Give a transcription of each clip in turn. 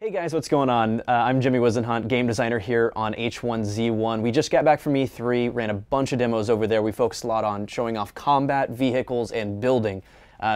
Hey guys, what's going on? I'm Jimmy Wisenhunt, game designer here on H1Z1. We just got back from E3, ran a bunch of demos over there. We focused a lot on showing off combat, vehicles, and building.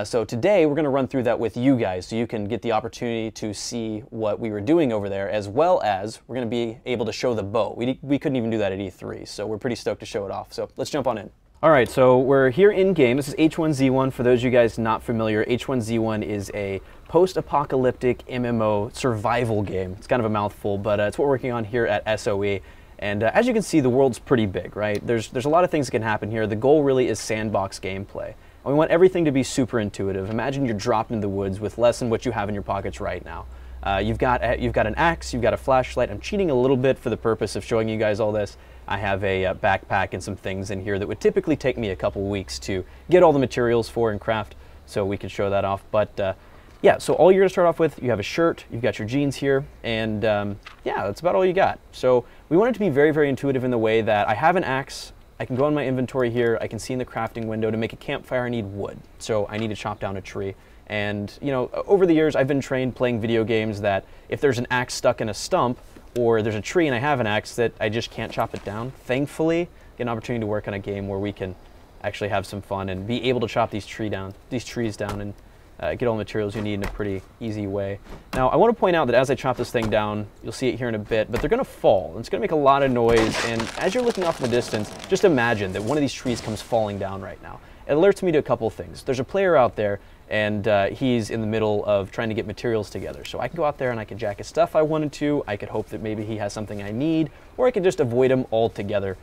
So today we're going to run through that with you guys so you can get the opportunity to see what we were doing over there, as well as we're going to be able to show the bow. We couldn't even do that at E3, so we're pretty stoked to show it off. So let's jump on in. All right, so we're here in-game. This is H1Z1. For those of you guys not familiar, H1Z1 is a post-apocalyptic MMO survival game. It's kind of a mouthful, but it's what we're working on here at SOE. And as you can see, the world's pretty big, right? There's a lot of things that can happen here. The goal really is sandbox gameplay. And we want everything to be super intuitive. Imagine you're dropped into the woods with less than what you have in your pockets right now. You've got an axe, you've got a flashlight. I'm cheating a little bit for the purpose of showing you guys all this. I have a backpack and some things in here that would typically take me a couple weeks to get all the materials for and craft, so we could show that off. But yeah, so all you're gonna start off with, you have a shirt, you've got your jeans here, and yeah, that's about all you got. So we want it to be very, very intuitive in the way that I have an axe, I can go in my inventory here, I can see in the crafting window to make a campfire I need wood. So I need to chop down a tree. And you know, over the years I've been trained playing video games that if there's an axe stuck in a stump, or there's a tree and I have an axe that I just can't chop it down. Thankfully, get an opportunity to work on a game where we can actually have some fun and be able to chop these trees down and get all the materials you need in a pretty easy way. Now, I want to point out that as I chop this thing down, you'll see it here in a bit, but they're going to fall. And it's going to make a lot of noise, and as you're looking off in the distance, just imagine that one of these trees comes falling down right now. It alerts me to a couple things. There's a player out there, and he's in the middle of trying to get materials together. So I can go out there and I can jack his stuff I wanted to. I could hope that maybe he has something I need, or I could just avoid him altogether.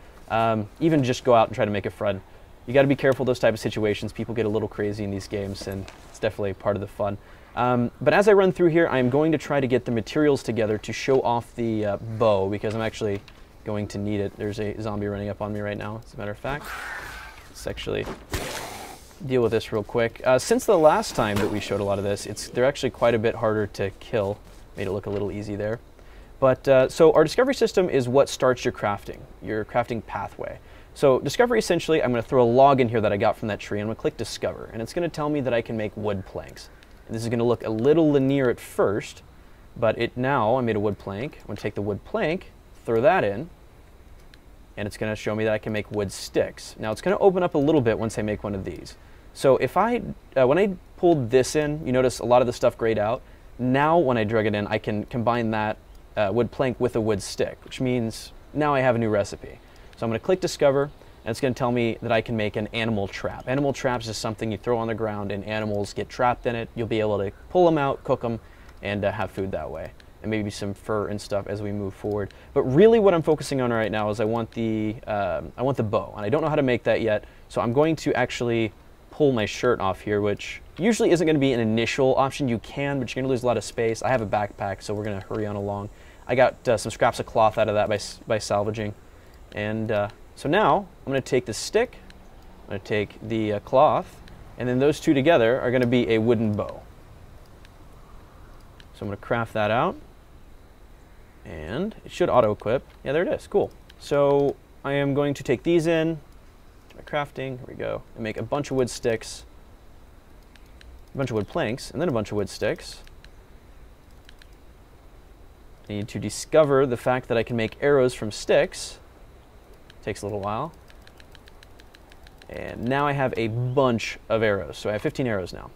Even just go out and try to make a friend. You got to be careful those type of situations. People get a little crazy in these games, and it's definitely part of the fun. But as I run through here, I'm going to try to get the materials together to show off the bow, because I'm actually going to need it. There's a zombie running up on me right now, as a matter of fact. Let's actually deal with this real quick. Since the last time that we showed a lot of this, they're actually quite a bit harder to kill. Made it look a little easy there. But so our discovery system is what starts your crafting pathway. So discovery, essentially, I'm going to throw a log in here that I got from that tree, and I'm going to click discover, and it's going to tell me that I can make wood planks. And this is going to look a little linear at first, but now I made a wood plank. I'm going to take the wood plank, throw that in, and it's going to show me that I can make wood sticks. Now it's going to open up a little bit once I make one of these. So if when I pulled this in, you notice a lot of the stuff grayed out. Now when I drug it in, I can combine that wood plank with a wood stick, which means now I have a new recipe. So I'm going to click discover, and it's going to tell me that I can make an animal trap. Animal traps is something you throw on the ground and animals get trapped in it. You'll be able to pull them out, cook them, and have food that way. And maybe some fur and stuff as we move forward. But really what I'm focusing on right now is I want the bow, and I don't know how to make that yet, so I'm going to actually pull my shirt off here, which usually isn't going to be an initial option. You can, but you're going to lose a lot of space. I have a backpack, so we're going to hurry on along. I got some scraps of cloth out of that by salvaging. And so now I'm going to take the stick, I'm going to take the cloth, and then those two together are going to be a wooden bow. So I'm going to craft that out. And it should auto-equip. Yeah, there it is. Cool. So I am going to take these in to my crafting. Here we go. And make a bunch of wood sticks, a bunch of wood planks, and then a bunch of wood sticks. I need to discover the fact that I can make arrows from sticks. Takes a little while. And now I have a bunch of arrows. So I have 15 arrows now.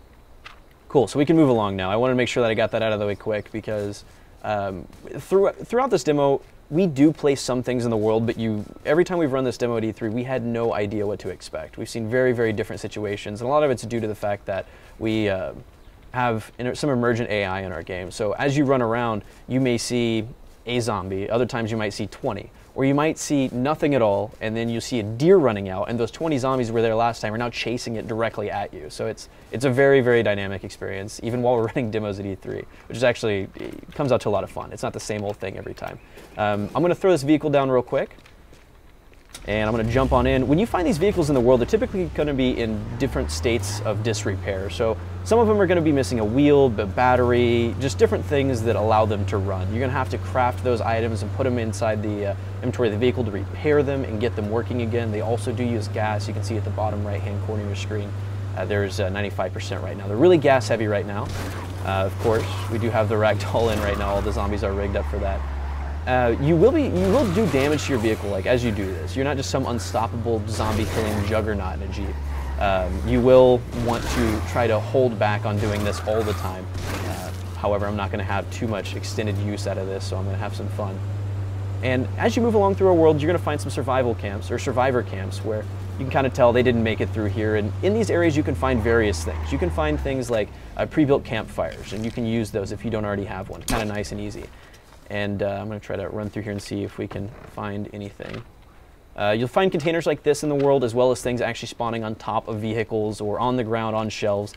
Cool. So we can move along now. I wanted to make sure that I got that out of the way quick, because throughout this demo, we do place some things in the world, but every time we've run this demo at E3, we had no idea what to expect. We've seen very, very different situations, and a lot of it's due to the fact that we have some emergent AI in our game. So as you run around, you may see a zombie. Other times you might see 20. Or you might see nothing at all, and then you see a deer running out, and those 20 zombies were there last time are now chasing it directly at you. So it's a very, very dynamic experience, even while we're running demos at E3, which is actually, it comes out to a lot of fun. It's not the same old thing every time. I'm going to throw this vehicle down real quick, and I'm going to jump on in. When you find these vehicles in the world, they're typically going to be in different states of disrepair. So some of them are going to be missing a wheel, a battery, just different things that allow them to run. You're going to have to craft those items and put them inside the inventory of the vehicle to repair them and get them working again. They also do use gas. You can see at the bottom right-hand corner of your screen, there's 95% right now. They're really gas heavy right now. Of course, we do have the ragdoll in right now. All the zombies are rigged up for that. You will do damage to your vehicle like as you do this. You're not just some unstoppable zombie killing juggernaut in a Jeep. You will want to try to hold back on doing this all the time. However, I'm not going to have too much extended use out of this, so I'm going to have some fun. And as you move along through our world, you're going to find some survival camps or survivor camps where you can kind of tell they didn't make it through here. And in these areas, you can find various things. You can find things like pre-built campfires, and you can use those if you don't already have one. Kind of nice and easy. And I'm going to try to run through here and see if we can find anything. You'll find containers like this in the world, as well as things actually spawning on top of vehicles or on the ground on shelves.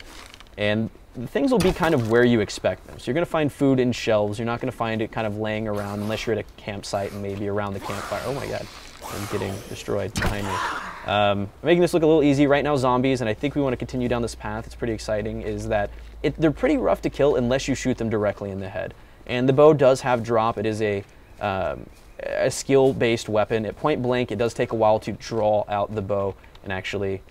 And the things will be kind of where you expect them. So you're going to find food in shelves. You're not going to find it kind of laying around unless you're at a campsite and maybe around the campfire. Oh my god, I'm getting destroyed behind me. Making this look a little easy. Right now, zombies, and I think we want to continue down this path, it's pretty exciting, is that they're pretty rough to kill unless you shoot them directly in the head. And the bow does have drop. It is a skill-based weapon. At point blank, it does take a while to draw out the bow and actually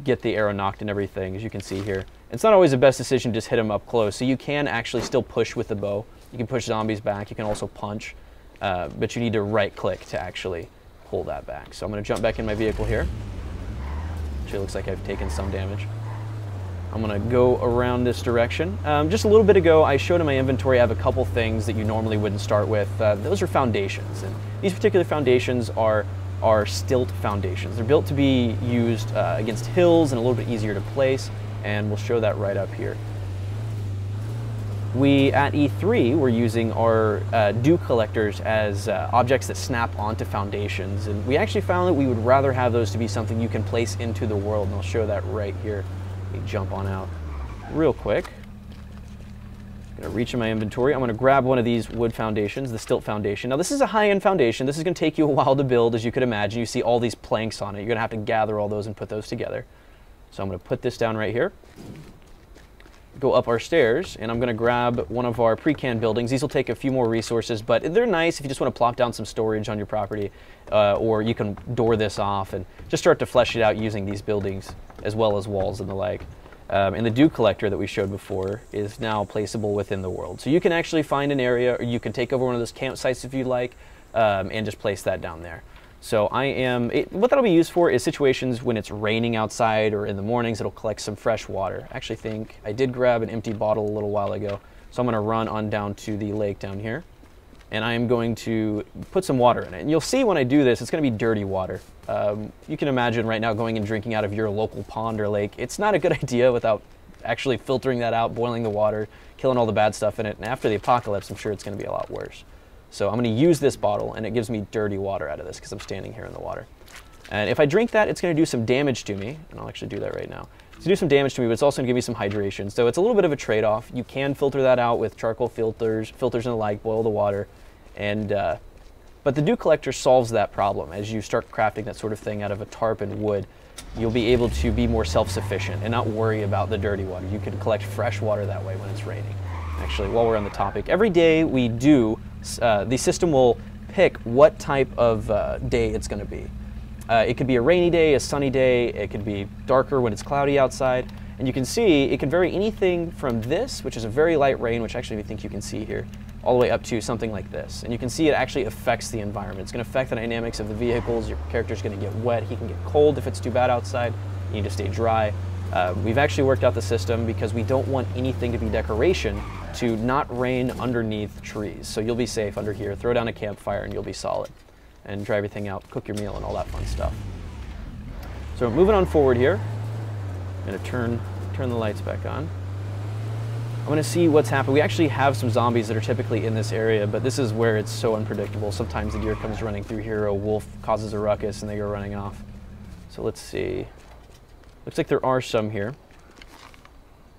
get the arrow knocked and everything, as you can see here. It's not always the best decision to just hit them up close, so you can actually still push with the bow. You can push zombies back. You can also punch, but you need to right-click to actually pull that back. So I'm going to jump back in my vehicle here. Actually, looks like I've taken some damage. I'm going to go around this direction. Just a little bit ago, I showed in my inventory I have a couple things that you normally wouldn't start with. Those are foundations, and these particular foundations are stilt foundations. They're built to be used against hills and a little bit easier to place, and we'll show that right up here. We, at E3, were using our dew collectors as objects that snap onto foundations, and we actually found that we would rather have those to be something you can place into the world, and I'll show that right here. Let me jump on out real quick. I'm going to reach in my inventory. I'm going to grab one of these wood foundations, the stilt foundation. Now this is a high-end foundation. This is going to take you a while to build, as you could imagine. You see all these planks on it. You're going to have to gather all those and put those together. So I'm going to put this down right here, go up our stairs, and I'm going to grab one of our pre-canned buildings. These will take a few more resources, but they're nice if you just want to plop down some storage on your property, or you can door this off and just start to flesh it out using these buildings as well as walls and the like. And the dew collector that we showed before is now placeable within the world. So you can actually find an area, or you can take over one of those campsites if you'd like, and just place that down there. So what that'll be used for is situations when it's raining outside, or in the mornings it'll collect some fresh water. I actually think I did grab an empty bottle a little while ago, so I'm going to run on down to the lake down here, and I am going to put some water in it. And you'll see when I do this, it's going to be dirty water. You can imagine right now going and drinking out of your local pond or lake. It's not a good idea without actually filtering that out, boiling the water, killing all the bad stuff in it, and after the apocalypse, I'm sure it's going to be a lot worse. So I'm going to use this bottle, and it gives me dirty water out of this because I'm standing here in the water. And if I drink that, it's going to do some damage to me, and I'll actually do that right now. It's going to do some damage to me, but it's also going to give me some hydration. So it's a little bit of a trade-off. You can filter that out with charcoal filters and the like, boil the water, and but the dew collector solves that problem. As you start crafting that sort of thing out of a tarp and wood, you'll be able to be more self-sufficient and not worry about the dirty water. You can collect fresh water that way when it's raining. Actually, while we're on the topic, every day we do, the system will pick what type of day it's going to be. It could be a rainy day, a sunny day, it could be darker when it's cloudy outside, and you can see it can vary anything from this, which is a very light rain, which actually I think you can see here, all the way up to something like this. And you can see it actually affects the environment. It's going to affect the dynamics of the vehicles. Your character's going to get wet. He can get cold if it's too bad outside. You need to stay dry. We've actually worked out the system because we don't want anything to be decoration to not rain underneath trees. So you'll be safe under here. Throw down a campfire and you'll be solid. And dry everything out, cook your meal and all that fun stuff. So moving on forward here, I'm going to turn the lights back on. I'm going to see what's happened. We actually have some zombies that are typically in this area, but this is where it's so unpredictable. Sometimes the deer comes running through here, a wolf causes a ruckus and they go running off. So let's see. Looks like there are some here.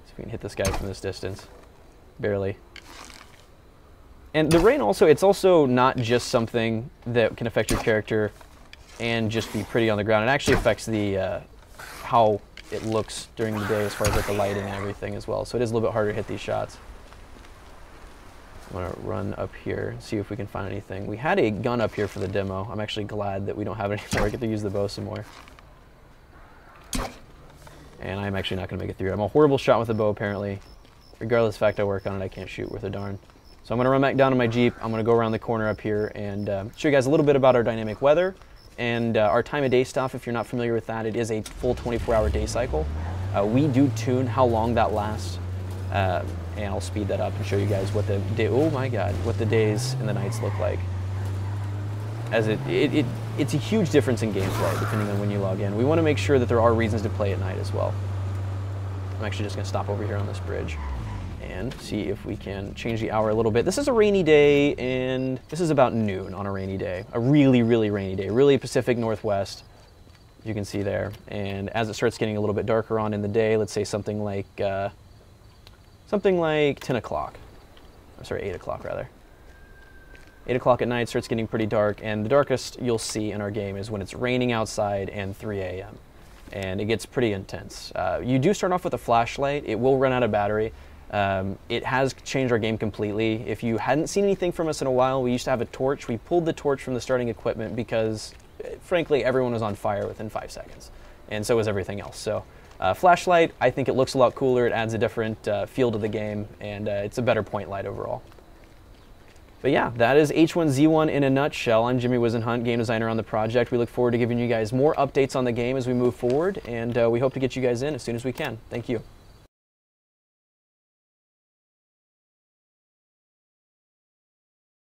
See if we can hit this guy from this distance. Barely. And the rain also, it's also not just something that can affect your character and just be pretty on the ground. It actually affects the how it looks during the day as far as like the lighting and everything as well. So it is a little bit harder to hit these shots. I'm going to run up here and see if we can find anything. We had a gun up here for the demo. I'm actually glad that we don't have it anymore. I get to use the bow some more. And I'm actually not going to make it through. I'm a horrible shot with the bow apparently. regardless of the fact I work on it, I can't shoot worth a darn. So I'm going to run back down to my Jeep. I'm going to go around the corner up here and show you guys a little bit about our dynamic weather and our time of day stuff. If you're not familiar with that, it is a full 24-hour day cycle. We do tune how long that lasts, and I'll speed that up and show you guys what the day, oh my god, what the days and the nights look like. As it's a huge difference in gameplay depending on when you log in. We want to make sure that there are reasons to play at night as well. I'm actually just going to stop over here on this bridge and see if we can change the hour a little bit. This is a rainy day, and this is about noon on a rainy day. A really, really rainy day. Really Pacific Northwest, you can see there. And as it starts getting a little bit darker on in the day, let's say something like 10 o'clock. I'm sorry, 8 o'clock rather. 8 o'clock at night starts getting pretty dark, and the darkest you'll see in our game is when it's raining outside and 3 a.m. And it gets pretty intense. You do start off with a flashlight. It will run out of battery. It has changed our game completely. If you hadn't seen anything from us in a while, we used to have a torch. We pulled the torch from the starting equipment because, frankly, everyone was on fire within 5 seconds, and so was everything else. So flashlight, I think it looks a lot cooler. It adds a different feel to the game, and it's a better point light overall. But yeah, that is H1Z1 in a nutshell. I'm Jimmy Wisenhunt, game designer on the project. We look forward to giving you guys more updates on the game as we move forward, and we hope to get you guys in as soon as we can. Thank you.